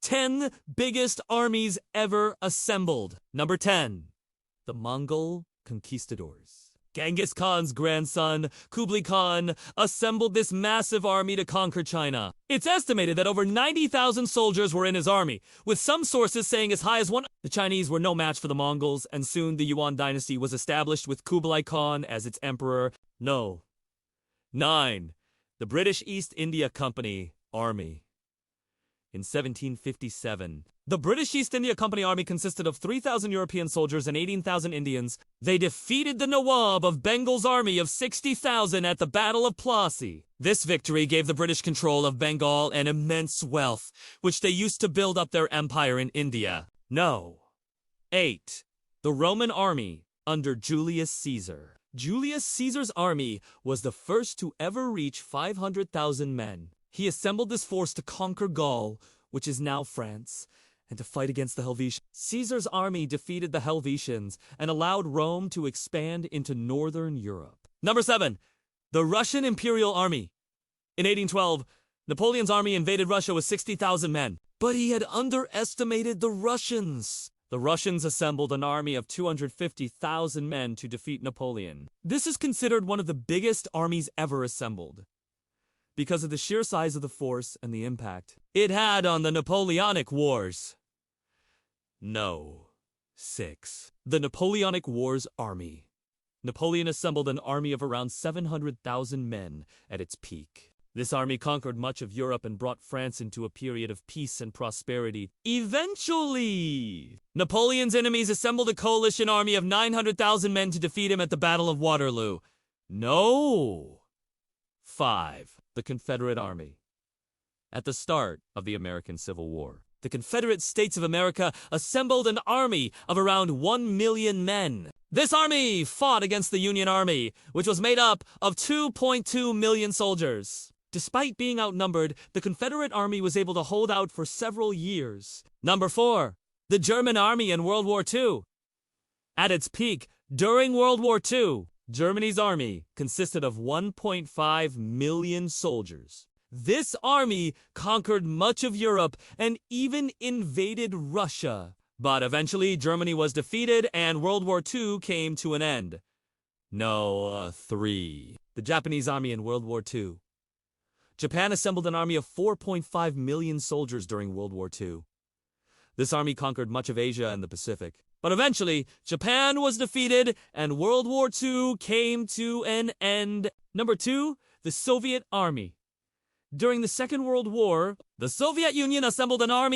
10 biggest armies ever assembled. Number 10. The Mongol conquistadors. Genghis Khan's grandson, Kublai Khan, assembled this massive army to conquer China. It's estimated that over 90,000 soldiers were in his army, with some sources saying as high as one. The Chinese were no match for the Mongols, and soon the Yuan dynasty was established with Kublai Khan as its emperor. No. 9. The British East India Company Army. In 1757, the British East India Company Army consisted of 3,000 European soldiers and 18,000 Indians. They defeated the Nawab of Bengal's army of 60,000 at the Battle of Plassey. This victory gave the British control of Bengal and immense wealth, which they used to build up their empire in India. No. 8. The Roman army under Julius Caesar. Julius Caesar's army was the first to ever reach 500,000 men. He assembled this force to conquer Gaul, which is now France, and to fight against the Helvetians. Caesar's army defeated the Helvetians and allowed Rome to expand into northern Europe. Number 7. The Russian Imperial Army. In 1812, Napoleon's army invaded Russia with 60,000 men, but he had underestimated the Russians. The Russians assembled an army of 250,000 men to defeat Napoleon. This is considered one of the biggest armies ever assembled, because of the sheer size of the force and the impact it had on the Napoleonic Wars. No. 6. The Napoleonic Wars Army. Napoleon assembled an army of around 700,000 men at its peak. This army conquered much of Europe and brought France into a period of peace and prosperity. Eventually, Napoleon's enemies assembled a coalition army of 900,000 men to defeat him at the Battle of Waterloo. No. 5. The Confederate Army. At the start of the American Civil War, the Confederate States of America assembled an army of around 1 million men. This army fought against the Union Army, which was made up of 2.2 million soldiers. Despite being outnumbered, the Confederate Army was able to hold out for several years. Number 4. The German Army in World War II. At its peak, during World War II, Germany's army consisted of 1.5 million soldiers. This army conquered much of Europe and even invaded Russia. But eventually, Germany was defeated and World War II came to an end. No. 3. The Japanese army in World War II. Japan assembled an army of 4.5 million soldiers during World War II. This army conquered much of Asia and the Pacific. But eventually, Japan was defeated and World War II came to an end. Number 2, the Soviet Army. During the Second World War, the Soviet Union assembled an army